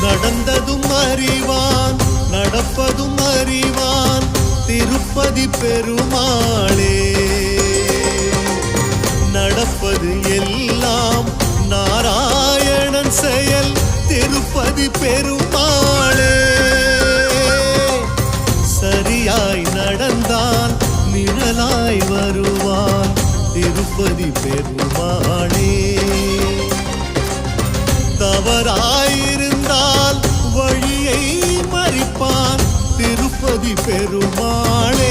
நடந்ததும் அறிவான் நடப்பதும் அறிவான் திருப்பதி பெருமாளே. நடப்பது எல்லாம் நாராயணன் செயல் திருப்பதி பெருமாளே. சரியாய் நடந்தான் நிழலாய் வருவான் திருப்பதி பெருமாளே. தவறாயிருந்தால் வழியை மறிப்பான் திருப்பதி பெருமாளே.